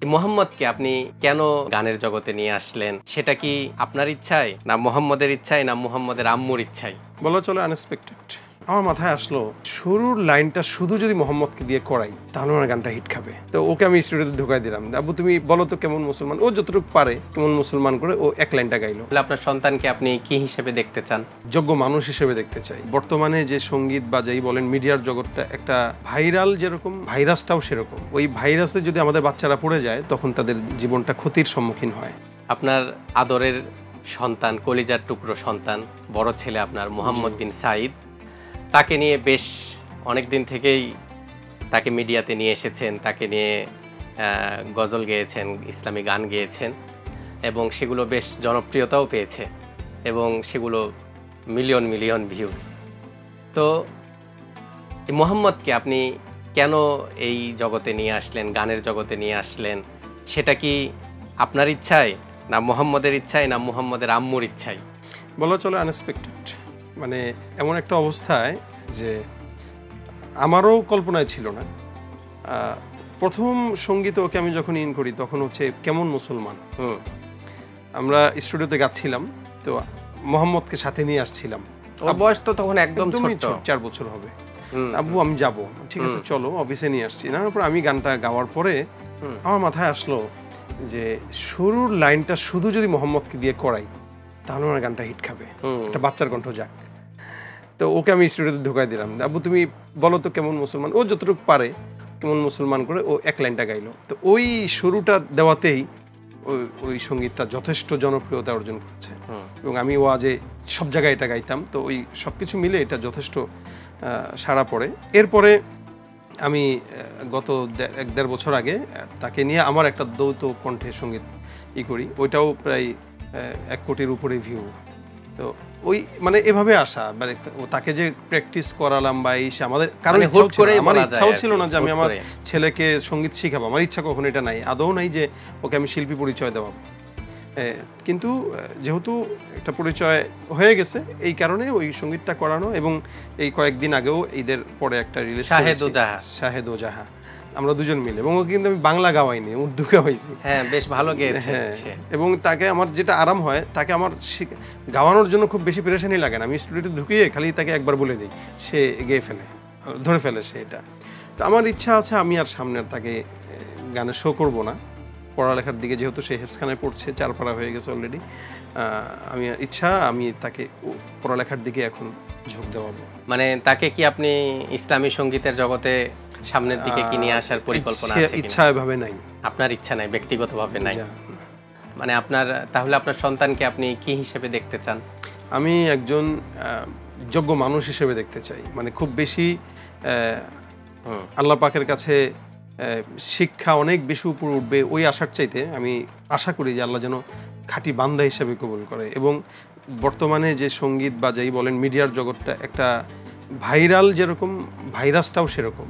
মোহাম্মদকে আপনি কেন গানের জগতে নিয়ে আসলেন? সেটা কি আপনার ইচ্ছায়, না মোহাম্মদের ইচ্ছায়, না মোহাম্মদের আম্মুর ইচ্ছায়? বলা চলে আনএক্সপেক্টেড। আমার মাথায় আসলো শুরুর লাইনটা শুধু যদি মোহাম্মদকে দিয়ে করাই তাহলে আমার গানটা হিট খাবে। তো ওকে আমি স্টুডিওতে ঢুকাই দিলাম, আব্বু তুমি বলো তো কেমন মুসলমান। ও যতটুকু পারে কেমন মুসলমান করে ও এক লাইনটা গাইলো। আপনার সন্তানকে আপনি কি হিসেবে দেখতে চান? যোগ্য মানুষ হিসেবে দেখতে চাই। বর্তমানে যে সঙ্গীত বা যাই বলেন মিডিয়ার জগৎটা একটা ভাইরাল, যেরকম ভাইরাসটাও সেরকম। ওই ভাইরাসে যদি আমাদের বাচ্চারা পড়ে যায় তখন তাদের জীবনটা ক্ষতির সম্মুখীন হয়। আপনার আদরের সন্তান, কলিজার টুকরো সন্তান, বড় ছেলে আপনার মোহাম্মদ বিন সাঈদ, তাকে নিয়ে বেশ অনেক দিন থেকেই তাকে মিডিয়াতে নিয়ে এসেছেন, তাকে নিয়ে গজল গেয়েছেন, ইসলামী গান গেয়েছেন এবং সেগুলো বেশ জনপ্রিয়তাও পেয়েছে এবং সেগুলো মিলিয়ন মিলিয়ন ভিউজ। তো মোহাম্মদকে আপনি কেন এই জগতে নিয়ে আসলেন, গানের জগতে নিয়ে আসলেন? সেটা কি আপনার ইচ্ছায়, না মোহাম্মদের ইচ্ছায়, না মোহাম্মদের আম্মুর ইচ্ছায়? বলা চলে আনএক্সপেক্টেড। মানে এমন একটা অবস্থায় যে আমারও কল্পনায় ছিল না। প্রথম সঙ্গীত ওকে আমি যখন ইন করি তখন হচ্ছে কেমন মুসলমান। আমরা স্টুডিওতে গাচ্ছিলাম, তো মোহাম্মদকে সাথে নিয়ে আসছিলাম। বয়স তো তখন একদম ছোট, 4 বছর হবে। আব্বু আমি যাব, ঠিক আছে চলো। অফিসে নিয়ে আসছি না, তারপর আমি গানটা গাওয়ার পরে আমার মাথায় আসলো যে শুরুর লাইনটা শুধু যদি মোহাম্মদকে দিয়ে করাই তাহলে আমার গানটা হিট খাবে, একটা বাচ্চার কণ্ঠ যাক। তো ওকে আমি স্টুডিওতে ঢুকাই দিলাম, আব্বু তুমি বলো তো কেমন মুসলমান। ও যতটুকু পারে কেমন মুসলমান করে ও এক লাইনটা গাইলো। তো ওই শুরুটা দেওয়াতেই ওই সঙ্গীতটা যথেষ্ট জনপ্রিয়তা অর্জন করেছে এবং আমি ওয়াজে সব জায়গায় এটা গাইতাম। তো ওই সব কিছু মিলে এটা যথেষ্ট সাড়া পড়ে। এরপরে আমি গত 1-1.5 বছর আগে তাকে নিয়ে আমার একটা দ্বৈত কণ্ঠে সঙ্গীত করি, ওইটাও প্রায় 1 কোটির উপরে ভিউ। তো ওই মানে এভাবে আসা, মানে তাকে যে প্র্যাকটিস করালাম বা এই আমাদের কারণ আমার ইচ্ছাও ছিল না যে আমি আমার ছেলেকে সঙ্গীত শিখাবো। আমার ইচ্ছা কখনো এটা নাই, আদৌ নাই যে ওকে আমি শিল্পী পরিচয় দেওয়াবো। কিন্তু যেহেতু একটা পরিচয় হয়ে গেছে এই কারণে ওই সঙ্গীতটা করানো। এবং এই কয়েকদিন আগেও ঈদের পরে একটা রিলিজ শাহেদ ও জাহা, আমরা দুজন মিলে। এবং ওকে কিন্তু আমি বাংলা গাওয়াইনি, উর্দু গাওয়াইছি। হ্যাঁ, বেশ ভালো গেয়েছে। এবং তাকে আমার যেটা আরাম হয়, তাকে আমার গাওয়ানোর জন্য খুব বেশি পেরেশানি লাগে না। আমি স্টুডিওতে ঢুকিয়ে খালি তাকে একবার বলে দিই, সে গেয়ে ফেলে, ধরে ফেলে সে এটা। তো আমার ইচ্ছা আছে আমি আর সামনে তাকে গানে শো করবো না। পড়ালেখার দিকে যেহেতু সে হেফজ খানায় পড়ছে, 4 পারা হয়ে গেছে অলরেডি, আমি ইচ্ছা আমি তাকে পড়ালেখার দিকে এখন ঝোঁক দেওয়াবো। মানে তাকে কি আপনি ইসলামী সঙ্গীতের জগতে সামনের দিকে কি নিয়ে আসার পরিকল্পনা আছে? ইচ্ছা এভাবে নাই। আপনার ইচ্ছা নাই, ব্যক্তিগতভাবে নাই? মানে তাহলে আপনার সন্তানকে আপনি কি হিসেবে দেখতে চান? আমি একজন যোগ্য মানুষ হিসেবে দেখতে চাই। মানে খুব বেশি আল্লাহ পাকের কাছে শিক্ষা অনেক বেশি উপরে উঠবে ওই আশার চাইতে আমি আশা করি যে আল্লাহ যেন খাঁটি বান্দা হিসেবে কবুল করে। এবং বর্তমানে যে সঙ্গীত বা যাই বলেন মিডিয়ার জগৎটা একটা ভাইরাল, যেরকম ভাইরাসটাও সেরকম।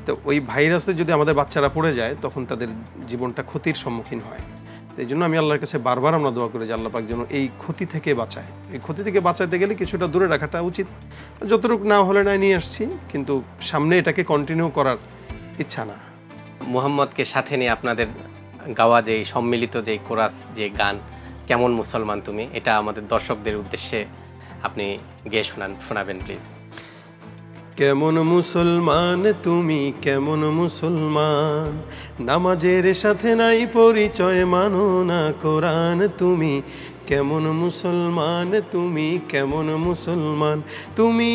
তো ওই ভাইরাসে যদি আমাদের বাচ্চারা পড়ে যায় তখন তাদের জীবনটা ক্ষতির সম্মুখীন হয়। এই জন্য আমি আল্লাহর কাছে বারবার আমরা দোয়া করি যে আল্লাহ পাক যেন এই ক্ষতি থেকে বাঁচায়। এই ক্ষতি থেকে বাঁচাতে গেলে কিছুটা দূরে রাখাটা উচিত। যতটুকু না হলে না নিয়ে আসছি, কিন্তু সামনে এটাকে কন্টিনিউ করার ইচ্ছা না। মুহাম্মদকে সাথে নিয়ে আপনাদের গাওয়া যে সম্মিলিত যে কোরাস, যে গান কেমন মুসলমান তুমি, এটা আমাদের দর্শকদের উদ্দেশ্যে আপনি গেয়ে শোনাবেন প্লিজ। কেমন মুসলমান তুমি, কেমন মুসলমান, নামাজের সাথে নাই পরিচয়, মানো না কোরআন তুমি। কেমন মুসলমান তুমি, কেমন মুসলমান তুমি।